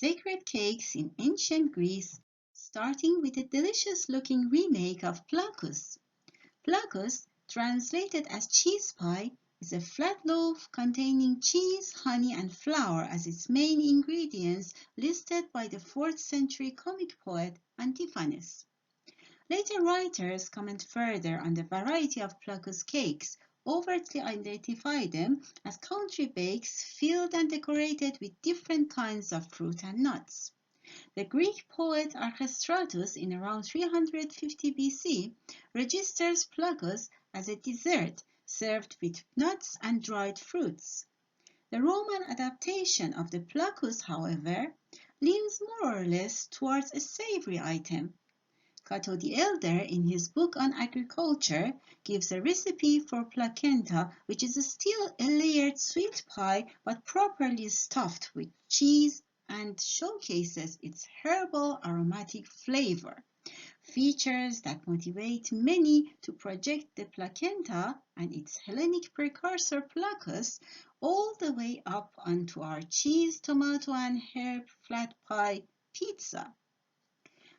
Sacred cakes in ancient Greece, starting with a delicious-looking remake of plakous. Plakous, translated as cheese pie, is a flat loaf containing cheese, honey, and flour as its main ingredients listed by the 4th century comic poet Antiphanes. Later writers comment further on the variety of plakous cakes, overtly identify them as country bakes filled and decorated with different kinds of fruit and nuts. The Greek poet Archestratus in around 350 BC registers plakous as a dessert served with nuts and dried fruits. The Roman adaptation of the plakous, however, leans more or less towards a savory item. Cato the Elder, in his book on agriculture, gives a recipe for placenta, which is still a layered sweet pie but properly stuffed with cheese and showcases its herbal aromatic flavor, features that motivate many to project the placenta and its Hellenic precursor plakous all the way up onto our cheese, tomato, and herb flat pie pizza.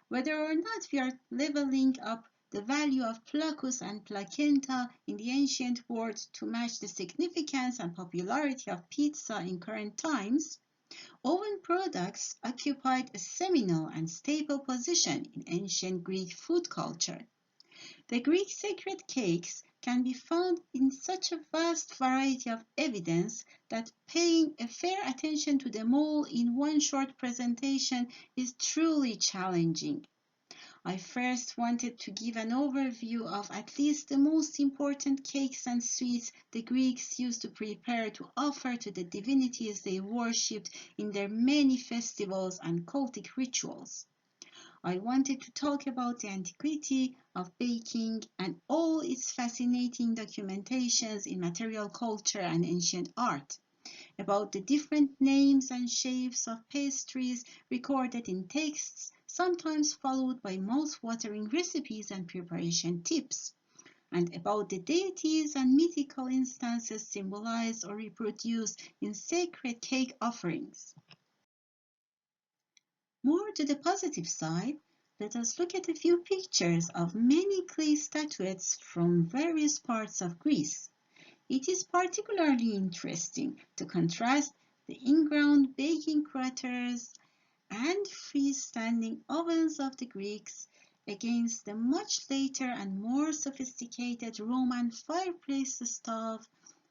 Whether or not we are leveling up the value of plakous and placenta in the ancient world to match the significance and popularity of pizza in current times, oven products occupied a seminal and staple position in ancient Greek food culture. The Greek sacred cakes can be found in such a vast variety of evidence that paying a fair attention to them all in one short presentation is truly challenging. I first wanted to give an overview of at least the most important cakes and sweets the Greeks used to prepare to offer to the divinities they worshipped in their many festivals and cultic rituals. I wanted to talk about the antiquity of baking and all its fascinating documentations in material culture and ancient art, about the different names and shapes of pastries recorded in texts, sometimes followed by mouth-watering recipes and preparation tips, and about the deities and mythical instances symbolized or reproduced in sacred cake offerings. More to the positive side, let us look at a few pictures of many clay statuettes from various parts of Greece. It is particularly interesting to contrast the in-ground baking craters and freestanding ovens of the Greeks against the much later and more sophisticated Roman fireplace stove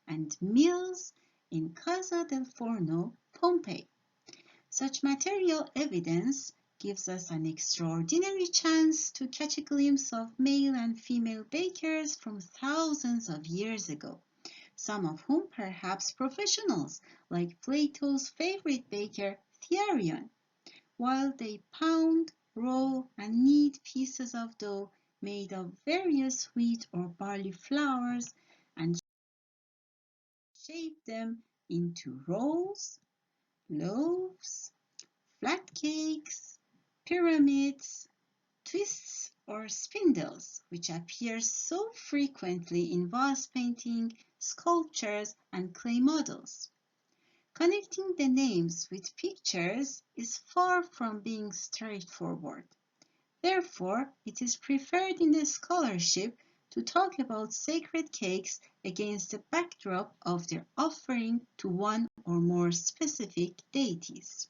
and mills in Casa del Forno, Pompeii. Such material evidence gives us an extraordinary chance to catch a glimpse of male and female bakers from thousands of years ago, some of whom perhaps professionals, like Plato's favorite baker Thearion, while they pound, roll, and knead pieces of dough made of various wheat or barley flours and shape them into rolls, loaves, flat cakes, pyramids, twists, or spindles, which appear so frequently in vase painting, sculptures, and clay models. Connecting the names with pictures is far from being straightforward. Therefore, it is preferred in the scholarship to talk about sacred cakes against the backdrop of their offering to one or more specific deities.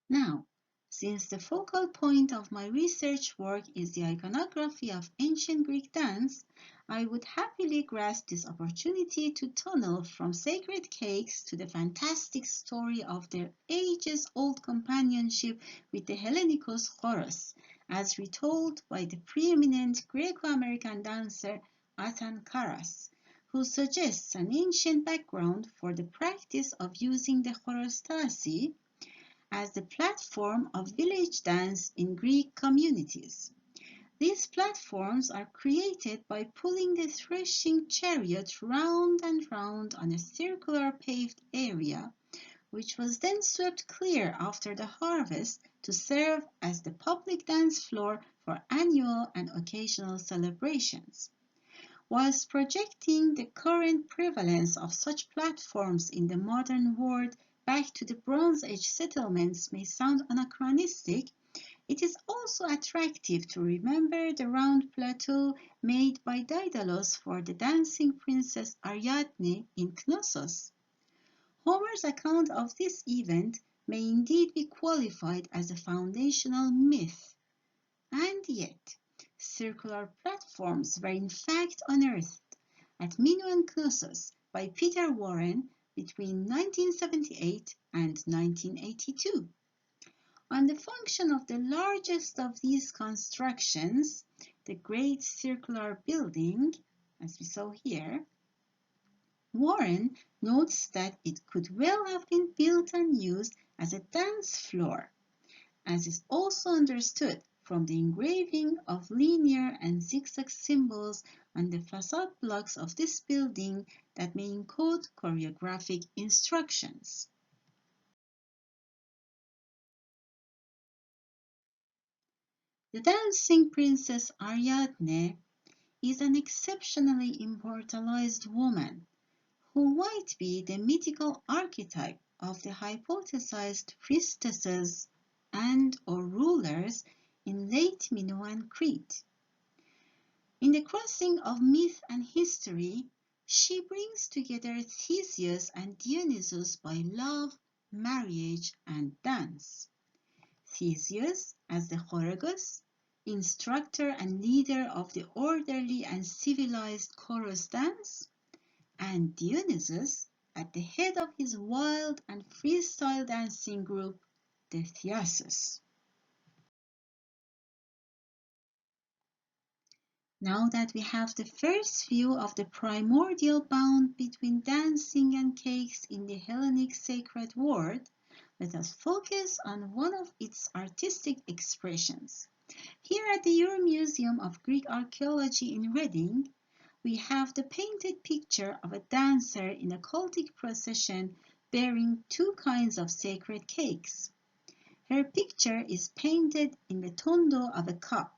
Now, since the focal point of my research work is the iconography of ancient Greek dance, I would happily grasp this opportunity to tunnel from sacred cakes to the fantastic story of their ages-old companionship with the Hellenikos chorus, as retold by the preeminent Greco-American dancer Athan Karas, who suggests an ancient background for the practice of using the chorostasi as the platform of village dance in Greek communities. These platforms are created by pulling the threshing chariot round and round on a circular paved area, which was then swept clear after the harvest to serve as the public dance floor for annual and occasional celebrations. Whilst projecting the current prevalence of such platforms in the modern world back to the Bronze Age settlements may sound anachronistic, it is also attractive to remember the round plateau made by Daedalus for the dancing princess Aryadne in Knossos. Homer's account of this event may indeed be qualified as a foundational myth, and yet circular platforms were in fact unearthed at Minoan Knossos by Peter Warren between 1978 and 1982. On the function of the largest of these constructions, the Great Circular Building, as we saw here, Warren notes that it could well have been built and used as a dance floor, as is also understood from the engraving of linear and zigzag symbols on the facade blocks of this building that may encode choreographic instructions. The dancing princess Aryadne is an exceptionally immortalized woman who might be the mythical archetype of the hypothesized priestesses and/or rulers in late Minoan Crete. In the crossing of myth and history, she brings together Theseus and Dionysus by love, marriage, and dance. Theseus as the choregus, instructor and leader of the orderly and civilized chorus dance, and Dionysus at the head of his wild and freestyle dancing group, the Thiassus. Now that we have the first view of the primordial bond between dancing and cakes in the Hellenic sacred world, let us focus on one of its artistic expressions. Here at the Euromuseum of Greek Archaeology in Reading, we have the painted picture of a dancer in a cultic procession bearing two kinds of sacred cakes. Her picture is painted in the tondo of a cup,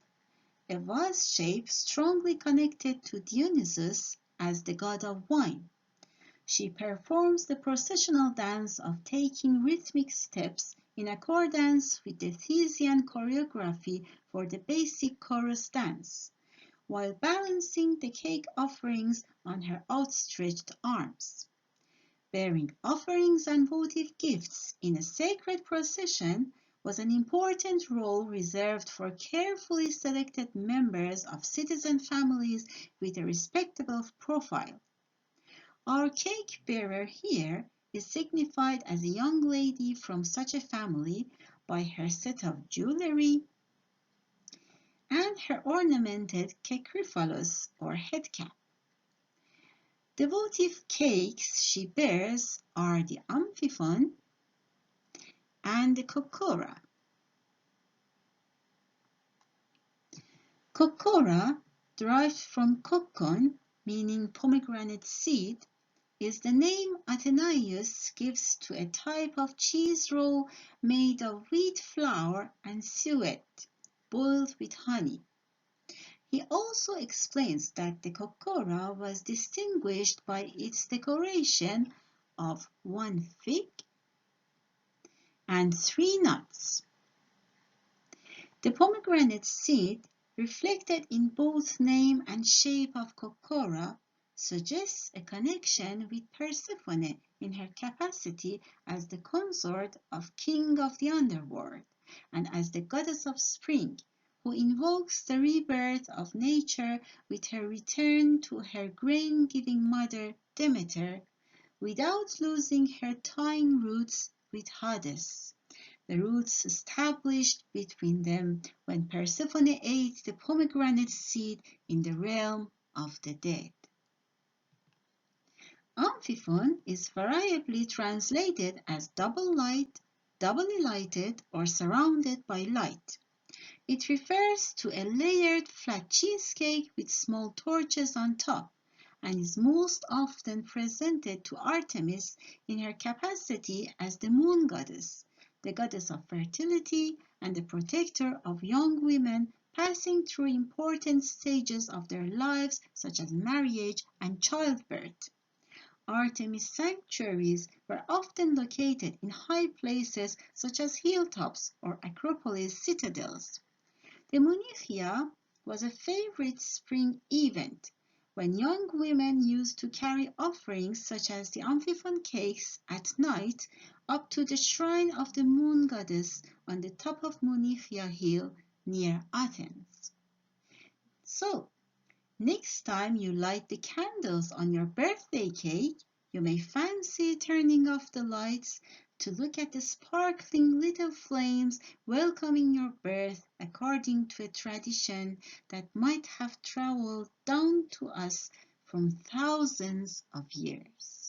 a vase shape strongly connected to Dionysus as the god of wine. She performs the processional dance of taking rhythmic steps in accordance with the Thesian choreography for the basic chorus dance, while balancing the cake offerings on her outstretched arms. Bearing offerings and votive gifts in a sacred procession was an important role reserved for carefully selected members of citizen families with a respectable profile. Our cake bearer here is signified as a young lady from such a family by her set of jewelry and her ornamented kekryphalos or headcap. The votive cakes she bears are the Amphiphone and the Kokora. Kokora, derived from kokon, meaning pomegranate seed, is the name Athenaeus gives to a type of cheese roll made of wheat flour and suet, boiled with honey. He also explains that the kokora was distinguished by its decoration of 1 fig and 3 nuts. The pomegranate seed, reflected in both name and shape of kokora, suggests a connection with Persephone in her capacity as the consort of King of the Underworld and as the goddess of spring, who invokes the rebirth of nature with her return to her grain-giving mother Demeter, without losing her tying roots with Hades, the roots established between them when Persephone ate the pomegranate seed in the realm of the dead. Amphiphone is variably translated as double light, doubly lighted, or surrounded by light. It refers to a layered flat cheesecake with small torches on top, and is most often presented to Artemis in her capacity as the moon goddess, the goddess of fertility and the protector of young women passing through important stages of their lives such as marriage and childbirth. Artemis sanctuaries were often located in high places such as hilltops or Acropolis citadels. The Munichia was a favorite spring event, when young women used to carry offerings such as the Amphiphone cakes at night up to the shrine of the moon goddess on the top of Munichia Hill near Athens. So, next time you light the candles on your birthday cake, you may fancy turning off the lights to look at the sparkling little flames welcoming your birth according to a tradition that might have traveled down to us from thousands of years.